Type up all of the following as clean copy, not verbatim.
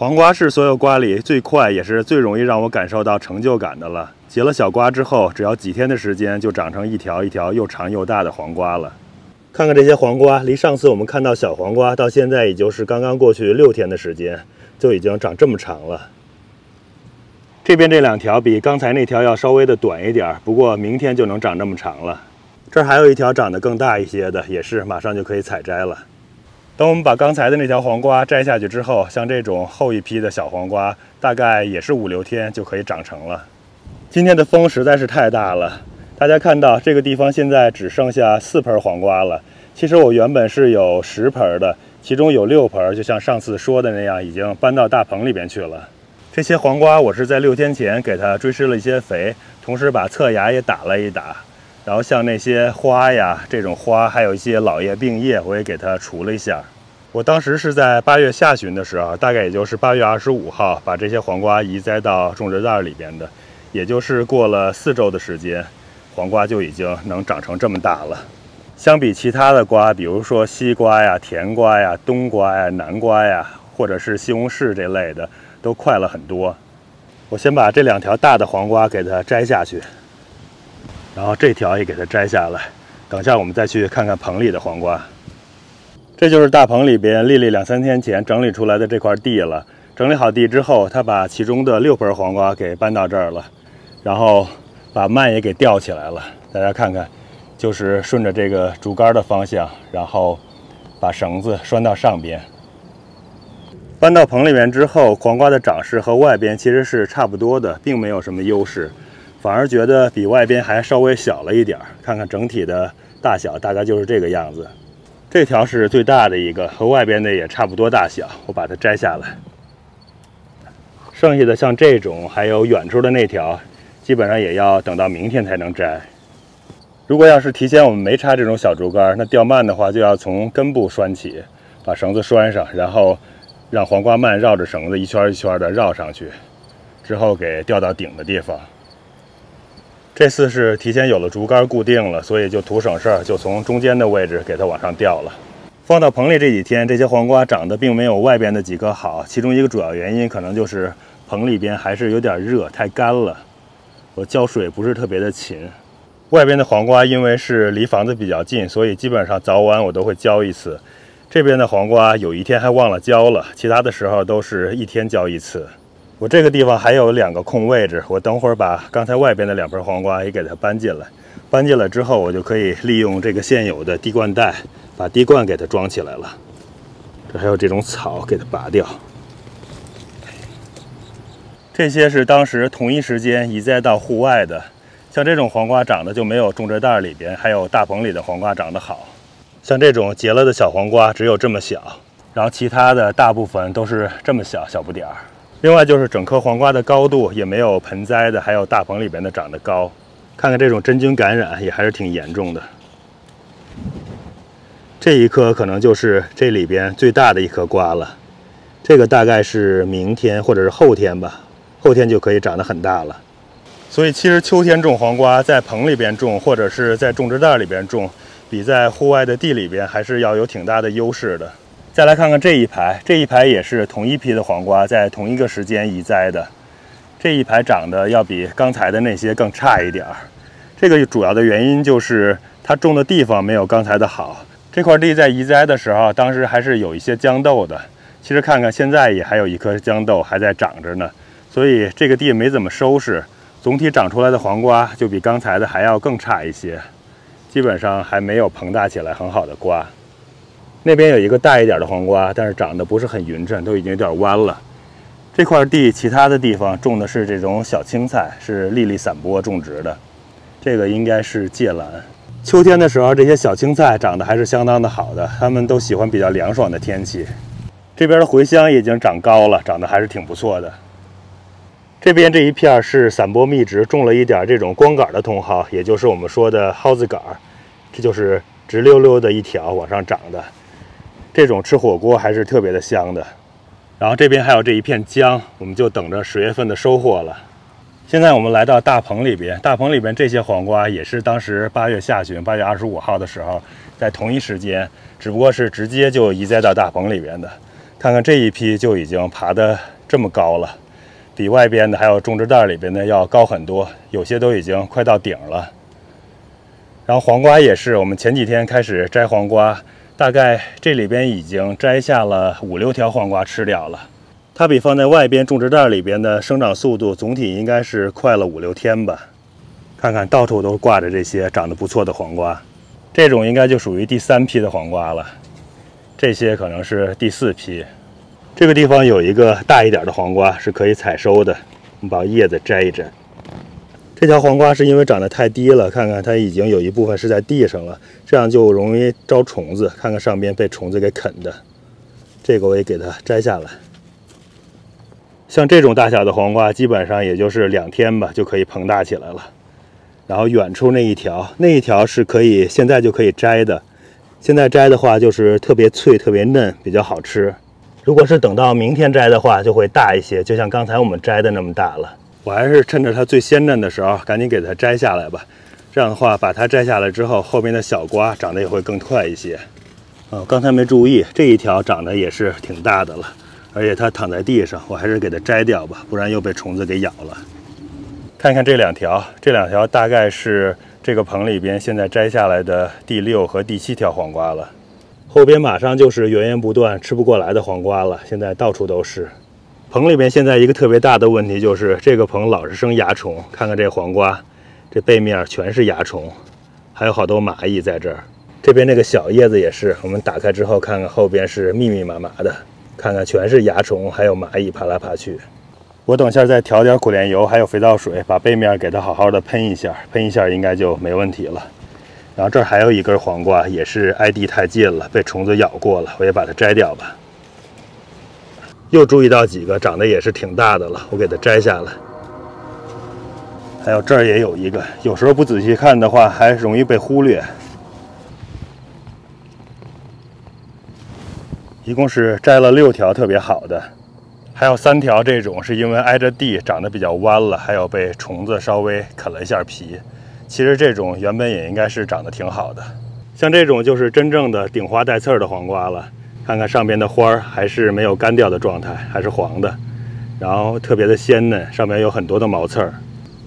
黄瓜是所有瓜里最快也是最容易让我感受到成就感的了。结了小瓜之后，只要几天的时间就长成一条一条又长又大的黄瓜了。看看这些黄瓜，离上次我们看到小黄瓜到现在也就是刚刚过去6天的时间，就已经长这么长了。这边这2条比刚才那条要稍微的短一点，不过明天就能长这么长了。这儿还有一条长得更大一些的，也是马上就可以采摘了。等我们把刚才的那条黄瓜摘下去之后，像这种后一批的小黄瓜，大概也是5、6天就可以长成了。今天的风实在是太大了，大家看到这个地方现在只剩下4盆黄瓜了。其实我原本是有10盆的，其中有6盆，就像上次说的那样，已经搬到大棚里边去了。这些黄瓜我是在6天前给它追施了一些肥，同时把侧芽也打了一打。然后像那些花呀，这种花还有一些老叶病叶，我也给它除了一下。我当时是在8月下旬的时候，大概也就是8月25号，把这些黄瓜移栽到种植袋里边的，也就是过了4周的时间，黄瓜就已经能长成这么大了。相比其他的瓜，比如说西瓜呀、甜瓜呀、冬瓜呀、南瓜呀，或者是西红柿这类的，都快了很多。我先把这2条大的黄瓜给它摘下去。然后这条也给它摘下来，等下我们再去看看棚里的黄瓜。这就是大棚里边丽丽2、3天前整理出来的这块地了。整理好地之后，她把其中的6盆黄瓜给搬到这儿了，然后把蔓也给吊起来了。大家看看，就是顺着这个竹竿的方向，然后把绳子拴到上边。搬到棚里面之后，黄瓜的长势和外边其实是差不多的，并没有什么优势。反而觉得比外边还稍微小了一点，看看整体的大小大概就是这个样子。这条是最大的一个，和外边的也差不多大小，我把它摘下来。剩下的像这种，还有远处的那条，基本上也要等到明天才能摘。如果要是提前我们没插这种小竹竿，那吊蔓的话就要从根部拴起，把绳子拴上，然后让黄瓜蔓绕着绳子一圈一圈的绕上去，之后给吊到顶的地方。这次是提前有了竹竿固定了，所以就图省事儿，就从中间的位置给它往上吊了。放到棚里这几天，这些黄瓜长得并没有外边的几颗好，其中一个主要原因可能就是棚里边还是有点热，太干了，我浇水不是特别的勤。外边的黄瓜因为是离房子比较近，所以基本上早晚我都会浇一次。这边的黄瓜有一天还忘了浇了，其他的时候都是1天浇1次。我这个地方还有2个空位置，我等会儿把刚才外边的2盆黄瓜也给它搬进来。搬进来之后，我就可以利用这个现有的滴灌袋，把滴灌给它装起来了。这还有这种草，给它拔掉。这些是当时同一时间移栽到户外的，像这种黄瓜长得就没有种植袋里边还有大棚里的黄瓜长得好。像这种结了的小黄瓜只有这么小，然后其他的大部分都是这么小小不点儿。另外就是整颗黄瓜的高度也没有盆栽的还有大棚里边的长得高，看看这种真菌感染也还是挺严重的。这一颗可能就是这里边最大的一颗瓜了，这个大概是明天或者是后天吧，后天就可以长得很大了。所以其实秋天种黄瓜，在棚里边种或者是在种植袋里边种，比在户外的地里边还是要有挺大的优势的。再来看看这一排，这一排也是同一批的黄瓜，在同一个时间移栽的。这一排长得要比刚才的那些更差一点儿。这个主要的原因就是它种的地方没有刚才的好。这块地在移栽的时候，当时还是有一些豇豆的。其实看看现在也还有一颗豇豆还在长着呢，所以这个地没怎么收拾，总体长出来的黄瓜就比刚才的还要更差一些，基本上还没有膨大起来很好的瓜。那边有一个大一点的黄瓜，但是长得不是很匀称，都已经有点弯了。这块地其他的地方种的是这种小青菜，是粒粒散播种植的。这个应该是芥蓝。秋天的时候，这些小青菜长得还是相当的好的，它们都喜欢比较凉爽的天气。这边的茴香已经长高了，长得还是挺不错的。这边这一片是散播密植，种了一点这种光杆的茼蒿，也就是我们说的蒿子杆，这就是直溜溜的一条往上长的。这种吃火锅还是特别的香的。然后这边还有这一片姜，我们就等着10月份的收获了。现在我们来到大棚里边，大棚里边这些黄瓜也是当时8月下旬8月25号的时候，在同一时间，只不过是直接就移栽到大棚里边的。看看这一批就已经爬得这么高了，比外边的还有种植袋里边的要高很多，有些都已经快到顶了。然后黄瓜也是，我们前几天开始摘黄瓜，大概这里边已经摘下了5、6条黄瓜吃掉了。它比放在外边种植袋里边的生长速度总体应该是快了5、6天吧。看看到处都挂着这些长得不错的黄瓜，这种应该就属于第3批的黄瓜了，这些可能是第4批。这个地方有一个大一点的黄瓜是可以采收的，我们把叶子摘一摘。这条黄瓜是因为长得太低了，看看它已经有一部分是在地上了，这样就容易招虫子。看看上边被虫子给啃的，这个我也给它摘下来。像这种大小的黄瓜，基本上也就是2天吧就可以膨大起来了。然后远处那一条是可以现在就可以摘的，现在摘的话就是特别脆、特别嫩，比较好吃。如果是等到明天摘的话，就会大一些，就像刚才我们摘的那么大了。我还是趁着它最鲜嫩的时候，赶紧给它摘下来吧。这样的话，把它摘下来之后，后面的小瓜长得也会更快一些。刚才没注意，这一条长得也是挺大的了，而且它躺在地上，我还是给它摘掉吧，不然又被虫子给咬了。看看这2条，这2条大概是这个棚里边现在摘下来的第6和第7条黄瓜了。后边马上就是源源不断吃不过来的黄瓜了，现在到处都是。棚里边现在一个特别大的问题就是这个棚老是生蚜虫，看看这黄瓜，这背面全是蚜虫，还有好多蚂蚁在这儿。这边这个小叶子也是，我们打开之后看看后边是密密麻麻的，看看全是蚜虫，还有蚂蚁爬来爬去。我等下再调点苦楝油，还有肥皂水，把背面给它好好的喷一下应该就没问题了。然后这儿还有一根黄瓜，也是挨地太近了，被虫子咬过了，我也把它摘掉吧。又注意到几个长得也是挺大的了，我给它摘下来。还有这儿也有一个，有时候不仔细看的话，还容易被忽略。一共是摘了6条特别好的，还有3条这种是因为挨着地长得比较弯了，还有被虫子稍微啃了一下皮。其实这种原本也应该是长得挺好的，像这种就是真正的顶花带刺儿的黄瓜了。看看上边的花儿还是没有干掉的状态，还是黄的，然后特别的鲜嫩，上面有很多的毛刺儿。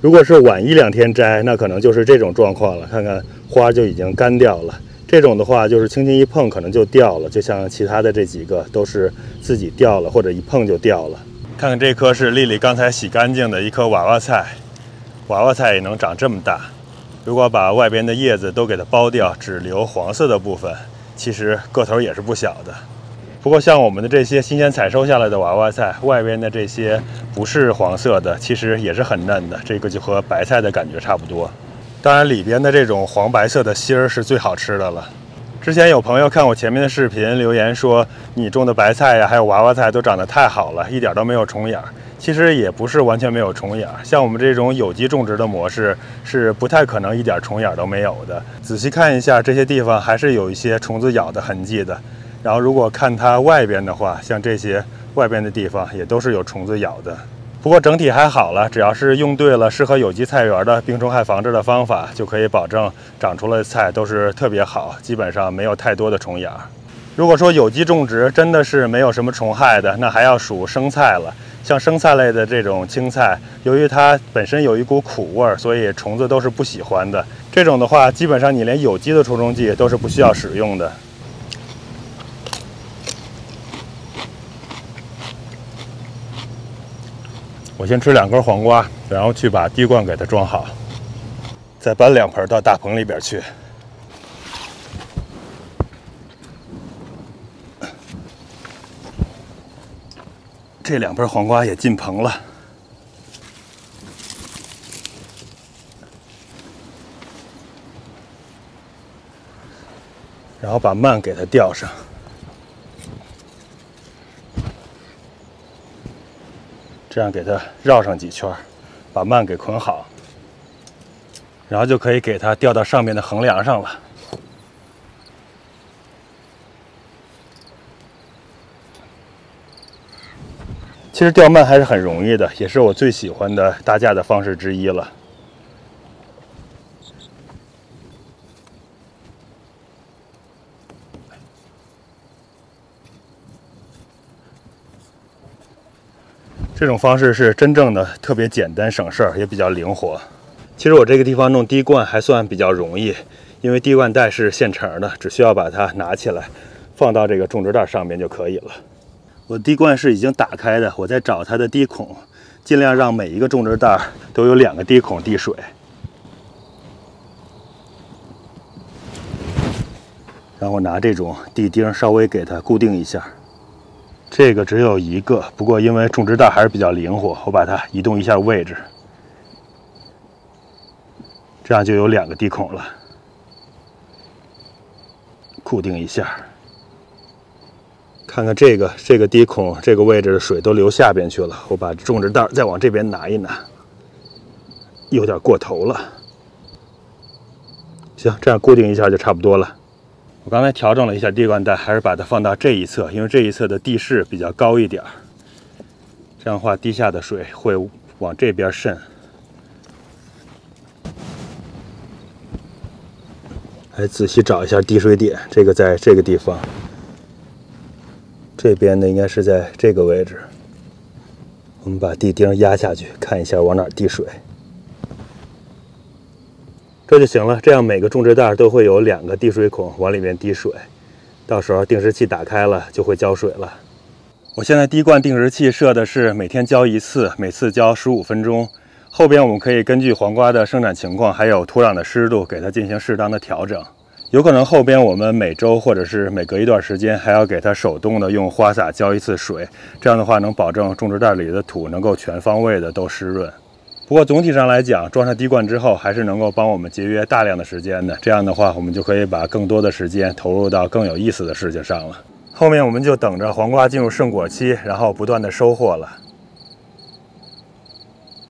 如果是晚1、2天摘，那可能就是这种状况了。看看花就已经干掉了，这种的话就是轻轻一碰可能就掉了，就像其他的这几个都是自己掉了，或者一碰就掉了。看看这棵是丽丽刚才洗干净的一棵娃娃菜，娃娃菜也能长这么大。如果把外边的叶子都给它剥掉，只留黄色的部分，其实个头也是不小的。不过像我们的这些新鲜采收下来的娃娃菜，外边的这些不是黄色的，其实也是很嫩的，这个就和白菜的感觉差不多。当然里边的这种黄白色的芯儿是最好吃的了。之前有朋友看我前面的视频留言说，你种的白菜呀，还有娃娃菜都长得太好了，一点都没有虫眼。其实也不是完全没有虫眼，像我们这种有机种植的模式是不太可能一点虫眼都没有的。仔细看一下这些地方还是有一些虫子咬的痕迹的。然后如果看它外边的话，像这些外边的地方也都是有虫子咬的。不过整体还好了，只要是用对了适合有机菜园的病虫害防治的方法，就可以保证长出来的菜都是特别好，基本上没有太多的虫眼。如果说有机种植真的是没有什么虫害的，那还要数生菜了。像生菜类的这种青菜，由于它本身有一股苦味儿，所以虫子都是不喜欢的。这种的话，基本上你连有机的除虫剂都是不需要使用的。我先吃2根黄瓜，然后去把滴灌给它装好，再搬2盆到大棚里边去。这2盆黄瓜也进棚了，然后把蔓给它吊上，这样给它绕上几圈，把蔓给捆好，然后就可以给它吊到上面的横梁上了。其实吊蔓还是很容易的，也是我最喜欢的搭架的方式之一了。这种方式是真正的特别简单省事儿，也比较灵活。其实我这个地方弄滴灌还算比较容易，因为滴灌袋是现成的，只需要把它拿起来，放到这个种植袋上面就可以了。我滴灌是已经打开的，我在找它的滴孔，尽量让每一个种植袋都有2个滴孔滴水。然后拿这种地钉稍微给它固定一下。这个只有1个，不过因为种植袋还是比较灵活，我把它移动一下位置，这样就有2个滴孔了。固定一下，看看这个滴孔这个位置的水都流下边去了，我把种植袋再往这边拿一拿，有点过头了。行，这样固定一下就差不多了。我刚才调整了一下滴灌袋，还是把它放到这一侧，因为这一侧的地势比较高一点，这样的话滴下的水会往这边渗。来仔细找一下滴水点，这个在这个地方，这边呢应该是在这个位置。我们把地钉压下去，看一下往哪儿滴水。这就行了，这样每个种植袋都会有2个滴水孔往里面滴水，到时候定时器打开了就会浇水了。我现在滴灌定时器设的是每天浇1次，每次浇15分钟。后边我们可以根据黄瓜的生长情况还有土壤的湿度给它进行适当的调整。有可能后边我们每周或者是每隔一段时间还要给它手动的用花洒浇1次水，这样的话能保证种植袋里的土能够全方位的都湿润。不过总体上来讲，装上滴灌之后还是能够帮我们节约大量的时间的。这样的话，我们就可以把更多的时间投入到更有意思的事情上了。后面我们就等着黄瓜进入盛果期，然后不断的收获了。